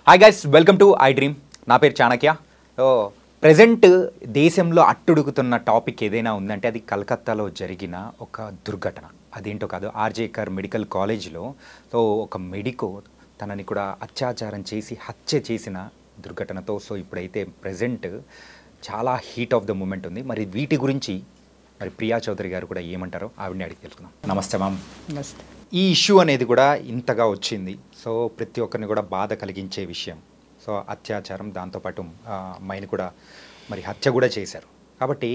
Hi guys, welcome to I dream. నా పేరు Chanakya. Present దేశంలో అట్టుడుగుతున్న టాపిక్ ఏదైనా ఉందంటే అది కలకత్తాలో జరిగిన ఒక దుర్ఘటన. అదేంటో కాదు, ఆర్జేకర్ మెడికల్ కాలేజ్లో ఒక మెడికో తనని కూడా అత్యాచారం చేసి హత్య చేసిన దుర్ఘటనతో ఇప్పుడైతే ప్రజెంట్ చాలా హీట్ ఆఫ్ ద మూమెంట్ ఉంది. మరి వీటి గురించి ప్రియా చౌదరి గారు కూడా ఏమంటారో ఆవిడని అడిగి తెలుసుకుందాం. నమస్తే మ్యామ్. నమస్తే. ఈ ఇష్యూ అనేది కూడా ఇంతగా వచ్చింది, ప్రతి ఒక్కరిని కూడా బాధ కలిగించే విషయం. అత్యాచారం, దాంతోపాటు అమ్మాయిని కూడా మరి హత్య కూడా చేశారు. కాబట్టి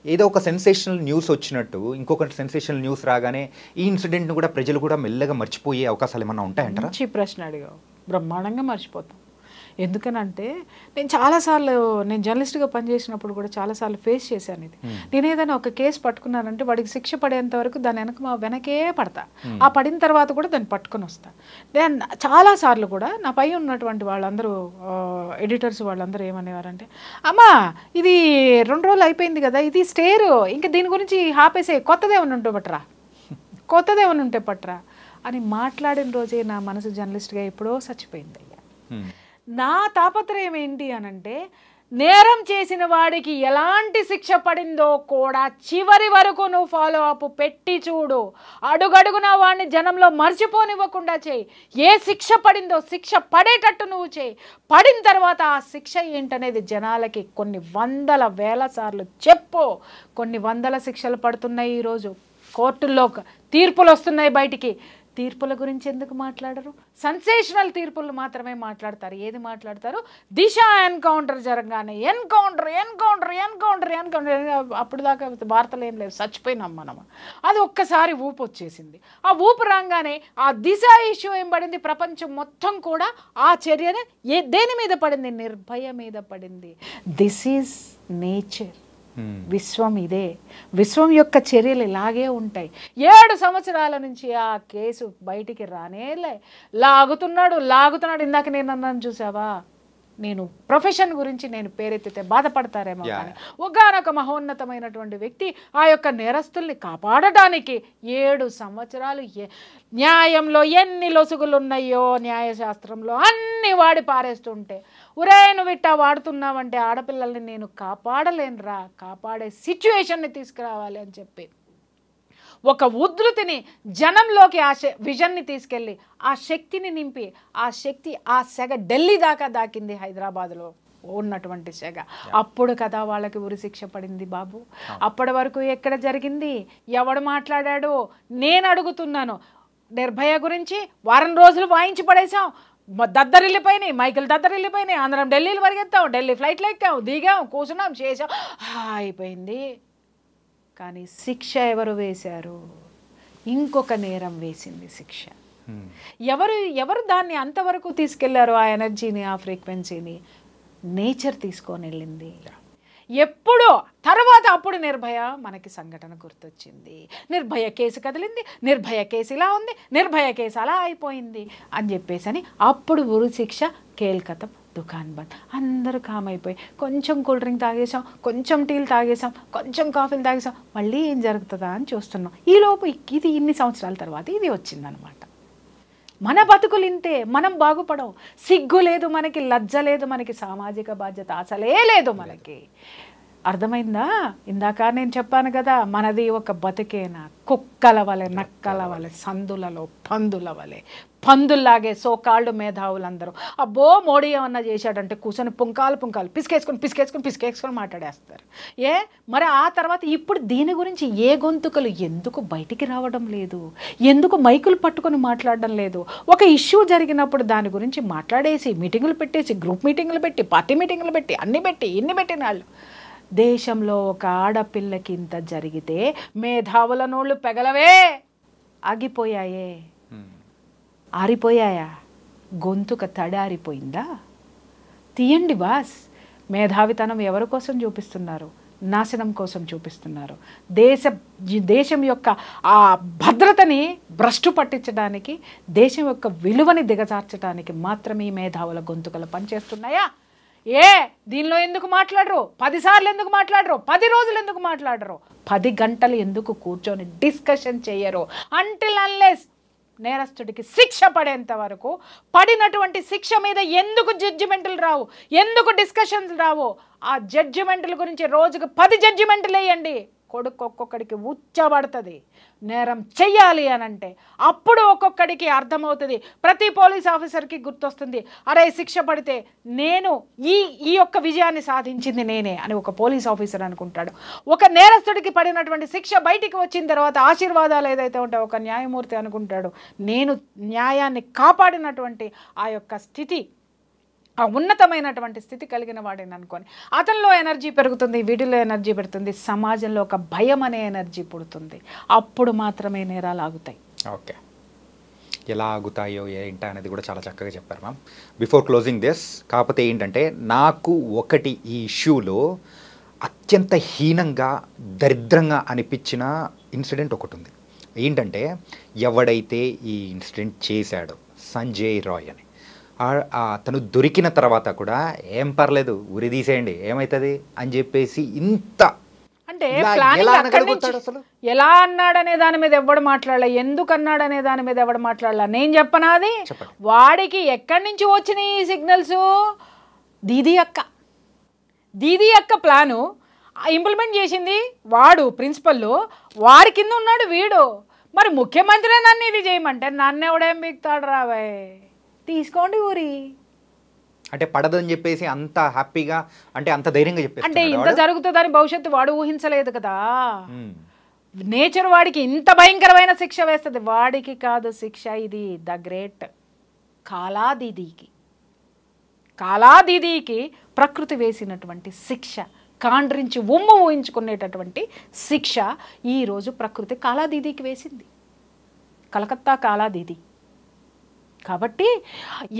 ఏదో ఒక సెన్సేషనల్ న్యూస్ వచ్చినట్టు ఇంకొక సెన్సేషనల్ న్యూస్ రాగానే ఈ ఇన్సిడెంట్ను కూడా ప్రజలు కూడా మెల్లగా మర్చిపోయే అవకాశాలు ఏమన్నా ఉంటాయంటారా? మంచి ప్రశ్న అడిగావు. బ్రహ్మాండంగా మర్చిపోతాం. ఎందుకనంటే నేను చాలాసార్లు జర్నలిస్ట్గా పనిచేసినప్పుడు కూడా చాలాసార్లు ఫేస్ చేశాను ఇది. నేను ఏదైనా ఒక కేసు పట్టుకున్నానంటే వాడికి శిక్ష పడేంత వరకు దాని వెనకే పడతా. ఆ పడిన తర్వాత కూడా దాన్ని పట్టుకొని వస్తా. నేను చాలాసార్లు కూడా నా పై ఉన్నటువంటి వాళ్ళందరూ ఎడిటర్స్ వాళ్ళందరూ ఏమనేవారంటే, అమ్మా ఇది 2 రోజులు అయిపోయింది కదా, ఇది స్టేరు, ఇంకా దీని గురించి ఆపేసే, కొత్తదేమన్నా ఉంటే పట్రా అని మాట్లాడిన రోజే నా మనసు జర్నలిస్ట్గా ఎప్పుడో చచ్చిపోయింది అయ్యా. నా తాపత్రయం ఏంటి అనంటే, నేరం చేసిన వాడికి ఎలాంటి శిక్ష పడిందో కూడా చివరి వరకు నువ్వు ఫాలో అప్ పెట్టి చూడు. అడుగడుగున వాడిని జనంలో మర్చిపోనివ్వకుండా చేయి. ఏ శిక్ష పడిందో శిక్ష పడేటట్టు నువ్వు చేయి. పడిన తర్వాత ఆ శిక్ష ఏంటనేది జనాలకి కొన్ని వందల వేల సార్లు చెప్పు. కొన్ని వందల శిక్షలు పడుతున్నాయి ఈరోజు. కోర్టుల్లో తీర్పులు వస్తున్నాయి బయటికి. తీర్పుల గురించి ఎందుకు మాట్లాడరు? సెన్సేషనల్ తీర్పులు మాత్రమే మాట్లాడతారు. ఏది మాట్లాడతారు? దిశ ఎన్కౌంటర్ జరగగానే ఎన్కౌంటర్, అప్పుడు దాకా వార్తలు ఏం లేవు, చచ్చిపోయినాం మనం. అది ఒక్కసారి ఊపు వచ్చేసింది. ఆ ఊపు రాగానే ఆ దిశ ఇష్యూ ఏం పడింది, ప్రపంచం మొత్తం కూడా ఆ చర్యని దేని మీద పడింది? నిర్భయ మీద పడింది. This is nature. విశ్వం ఇదే. విశ్వం యొక్క చర్యలు ఇలాగే ఉంటాయి. 7 సంవత్సరాల నుంచి ఆ కేసు బయటికి రానేలే. లాగుతున్నాడు. ఇందాక నేను అన్నాను చూసావా, నేను ప్రొఫెషన్ గురించి నేను పేరెత్తితే బాధపడతారేమో కానీ ఒకానొక మహోన్నతమైనటువంటి వ్యక్తి ఆ యొక్క నేరస్తుల్ని కాపాడటానికి 7 సంవత్సరాలు న్యాయంలో ఎన్ని లొసుగులు ఉన్నాయో న్యాయశాస్త్రంలో అన్ని వాడి పారేస్తుంటే, ఉరే నువ్వు ఇట్టా వాడుతున్నావంటే ఆడపిల్లల్ని నేను కాపాడలేనురా, కాపాడే సిచ్యువేషన్ని తీసుకురావాలి అని చెప్పి ఒక ఉధృతిని జనంలోకి, ఆ విజన్ని తీసుకెళ్ళి ఆ శక్తిని నింపి, ఆ శక్తి ఆ సెగ ఢిల్లీ దాకా దాకింది, హైదరాబాద్లో ఉన్నటువంటి సెగ. అప్పుడు కదా వాళ్ళకి ఉరిశిక్ష పడింది బాబు. అప్పటి వరకు ఎక్కడ జరిగింది? ఎవడు మాట్లాడాడు? నేను అడుగుతున్నాను. నిర్భయ గురించి వారం రోజులు వాయించి పడేసాం. దద్దరిల్లిపోయినాయి, మైకులు దద్దరిల్లిపోయినాయి. అందరం ఢిల్లీలో పరిగెత్తాం, ఢిల్లీ ఫ్లైట్లో ఎక్కాం, దిగాం, కూర్చున్నాం, చేసాం, అయిపోయింది. కానీ శిక్ష ఎవరు వేశారు? ఇంకొక నేరం వేసింది శిక్ష. ఎవరు దాన్ని అంతవరకు తీసుకెళ్లారు? ఆ ఎనర్జీని, ఆ ఫ్రీక్వెన్సీని నేచర్ తీసుకొని వెళ్ళింది. ఎప్పుడో తర్వాత అప్పుడు నిర్భయ మనకి సంఘటన గుర్తొచ్చింది. నిర్భయ కేసు కదిలింది, నిర్భయ కేసు ఇలా ఉంది, నిర్భయ కేసు అలా అయిపోయింది అని చెప్పేసి అని అప్పుడు ఉరి శిక్ష. కేల్కతం, దుకాన్ బంద్, అందరూ కామైపోయి కొంచెం కూల్ డ్రింక్ తాగేసాం, కొంచెం టీలు తాగేసాం, కొంచెం కాఫీలు తాగేసాం. మళ్ళీ ఏం జరుగుతుందా అని చూస్తున్నాం. ఈలోపు ఇది ఇన్ని సంవత్సరాల తర్వాత ఇది వచ్చిందనమాట. మన బతుకులు ఇంతే. మనం బాగుపడం. సిగ్గు లేదు మనకి, లజ్జ లేదు మనకి, సామాజిక బాధ్యత అసలే లేదు మనకి. అర్థమైందా? ఇందాక నేను చెప్పాను కదా, మనది ఒక బతికేనా కుక్కల వలె, నక్కల వలె, సందులలో పందుల వలె, పందుల్లాగే సోకాళ్ళు మేధావులందరూ అబ్బో మోడీ ఏమన్నా చేశాడంటే కూర్చొని పుంకాలు పిసికేసుకొని మాట్లాడేస్తారు. మరి ఆ తర్వాత ఇప్పుడు దీని గురించి ఏ గొంతుకలు ఎందుకు బయటికి రావడం లేదు? ఎందుకు మైకులు పట్టుకొని మాట్లాడడం లేదు? ఒక ఇష్యూ జరిగినప్పుడు దాని గురించి మాట్లాడేసి మీటింగులు పెట్టేసి, గ్రూప్ మీటింగులు పెట్టి, పార్టీ మీటింగులు పెట్టి, ఇన్ని పెట్టిన వాళ్ళు. దేశంలో ఒక ఆడపిల్లకి ఇంత జరిగితే మేధావుల నోళ్ళు పెగలవే, ఆగిపోయాయే, ఆరిపోయాయా? గొంతుక తడారిపోయిందా? తీయండి బాస్. మేధావితనం ఎవరి కోసం చూపిస్తున్నారు? నాశనం కోసం చూపిస్తున్నారు. దేశం యొక్క ఆ భద్రతని భ్రష్టు పట్టించడానికి, దేశం యొక్క విలువని దిగజార్చడానికి మాత్రమే ఈ మేధావుల గొంతుకలు పనిచేస్తున్నాయా? దీనిలో ఎందుకు మాట్లాడరు? 10 సార్లు ఎందుకు మాట్లాడరు? 10 రోజులు ఎందుకు మాట్లాడరు? 10 గంటలు ఎందుకు కూర్చొని డిస్కషన్ చేయరు? అంటిల్ అన్లెస్ నేరస్తుడికి శిక్ష పడేంత వరకు, పడినటువంటి శిక్ష మీద ఎందుకు జడ్జిమెంట్లు రావు, ఎందుకు డిస్కషన్స్ రావు, ఆ జడ్జిమెంట్ల గురించి రోజుకు 10 జడ్జిమెంట్లు వేయండి. కొడుకు ఒక్కొక్కడికి ఉచ్చబడుతుంది నేరం చెయ్యాలి అని అంటే. అప్పుడు ఒక్కొక్కడికి అర్థమవుతుంది, ప్రతి పోలీస్ ఆఫీసర్కి గుర్తొస్తుంది, అరే శిక్ష పడితే నేను ఈ యొక్క విజయాన్ని సాధించింది నేనే అని ఒక పోలీస్ ఆఫీసర్ అనుకుంటాడు. ఒక నేరస్తుడికి పడినటువంటి శిక్ష బయటికి వచ్చిన తర్వాత ఆశీర్వాదాలు ఏదైతే ఉంటాయో ఒక న్యాయమూర్తి అనుకుంటాడు, నేను న్యాయాన్ని కాపాడినటువంటి ఆ యొక్క స్థితి, ఆ ఉన్నతమైనటువంటి స్థితి కలిగిన వాడిని అనుకొని అతనిలో ఎనర్జీ పెరుగుతుంది, వీటిలో ఎనర్జీ పెడుతుంది, సమాజంలో ఒక భయం అనే ఎనర్జీ పుడుతుంది. అప్పుడు మాత్రమే నేరాలు ఆగుతాయి. ఓకే, ఎలా ఆగుతాయో ఏంటా అనేది కూడా చాలా చక్కగా చెప్పారు మ్యామ్. బిఫోర్ క్లోజింగ్ దిస్, కాకపోతే ఏంటంటే నాకు ఒకటి ఈ ఇష్యూలో అత్యంత హీనంగా దరిద్రంగా అనిపించిన ఇన్సిడెంట్ ఒకటి ఉంది. ఏంటంటే ఎవడైతే ఈ ఇన్సిడెంట్ చేశాడో సంజయ్ రాయ్ అని, తను దొరికిన తర్వాత కూడా ఏం పర్లేదు ఉరి తీసేయండి ఏమవుతుంది అని చెప్పేసి ఇంత అంటే ఎలా అన్నాడనే దాని మీద ఎవడు మాట్లాడలే, ఎందుకు అన్నాడనే దాని మీద ఎవడు మాట్లాడలే. నేను చెప్పనాది, వాడికి ఎక్కడి నుంచి వచ్చినాయి ఈ సిగ్నల్స్? దీదీ అక్క ప్లాను ఇంప్లిమెంట్ చేసింది వాడు, ప్రిన్సిపల్ వాడి కింద ఉన్నాడు వీడు. మరి ముఖ్యమంత్రి నన్ను ఇది చేయమంటే నన్ను ఎవడేం బిగుతాడు రాబాయ్, తీసుకోండి ఊరి అంటే పడదని చెప్పేసి అంత హ్యాపీగా అంటే అంత ధైర్యంగా చెప్పేసి అంటే ఇంత జరుగుతుందని భవిష్యత్తు వాడు ఊహించలేదు కదా. నేచర్ వాడికి ఇంత భయంకరమైన శిక్ష వేస్తుంది. వాడికి కాదు శిక్ష, ఇది ద గ్రేట్ కాలాదీదీకి ప్రకృతి వేసినటువంటి శిక్ష, కాండ్రించి ఉమ్ము ఊహించుకునేటటువంటి శిక్ష ఈరోజు ప్రకృతి కాలాదీదీకి వేసింది, కలకత్తా కాలాదీదీ. కాబట్టి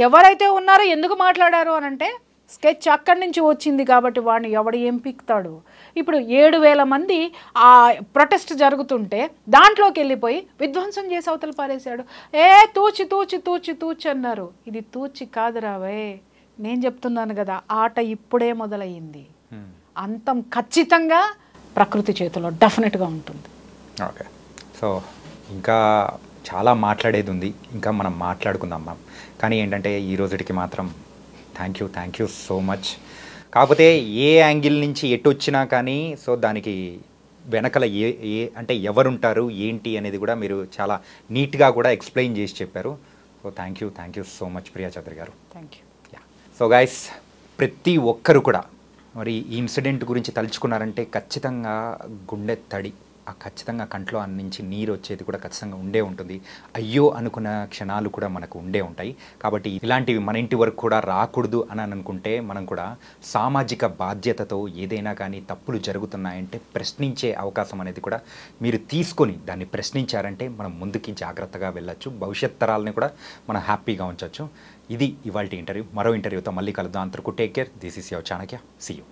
ఎవరైతే ఉన్నారో ఎందుకు మాట్లాడారు అని అంటే స్కెచ్ అక్కడి నుంచి వచ్చింది కాబట్టి వాడిని ఎవడు ఏం పిక్తాడు. ఇప్పుడు 7,000 మంది ఆ ప్రొటెస్ట్ జరుగుతుంటే దాంట్లోకి వెళ్ళిపోయి విధ్వంసం చేసి అవతల పారేశాడు. తూచి అన్నారు. ఇది తూచి కాదు రావే, నేను చెప్తున్నాను కదా, ఆట ఇప్పుడే మొదలయ్యింది. అంతం ఖచ్చితంగా ప్రకృతి చేతిలో డెఫినెట్గా ఉంటుంది. ఓకే, సో ఇంకా చాలా మాట్లాడేది ఉంది, ఇంకా మనం మాట్లాడుకుందాం మ్యామ్. కానీ ఏంటంటే ఈ రోజుకి మాత్రం థ్యాంక్ యూ సో మచ్. కాకపోతే ఏ యాంగిల్ నుంచి ఎటు వచ్చినా కానీ సో దానికి వెనకల ఏ అంటే ఎవరుంటారు ఏంటి అనేది కూడా మీరు చాలా నీట్గా కూడా ఎక్స్ప్లెయిన్ చేసి చెప్పారు. So thank you so much Priya Chaudhary గారు. Thank you. సో గైస్, ప్రతి ఒక్కరు కూడా మరి ఈ ఇన్సిడెంట్ గురించి తలుచుకున్నారంటే ఖచ్చితంగా గుండె తడి, ఖచ్చితంగా కంట్లో నుంచి నీరు వచ్చేది కూడా ఖచ్చితంగా ఉండే ఉంటుంది. అయ్యో అనుకున్న క్షణాలు కూడా మనకు ఉండే ఉంటాయి. కాబట్టి ఇలాంటివి మన ఇంటి వరకు కూడా రాకూడదు అని అనుకుంటే మనం కూడా సామాజిక బాధ్యతతో ఏదైనా కానీ తప్పులు జరుగుతున్నాయంటే ప్రశ్నించే అవకాశం అనేది కూడా మీరు తీసుకొని దాన్ని ప్రశ్నించారంటే మనం ముందుకి జాగ్రత్తగా వెళ్ళొచ్చు, భవిష్యత్ తరాలని కూడా మనం హ్యాపీగా ఉంచవచ్చు. ఇది ఇవాల్టి ఇంటర్వ్యూ. మరో ఇంటర్వ్యూతో మళ్ళీ కలుద్దాం. అంతవరకు take care. This is your Chanakya. See you.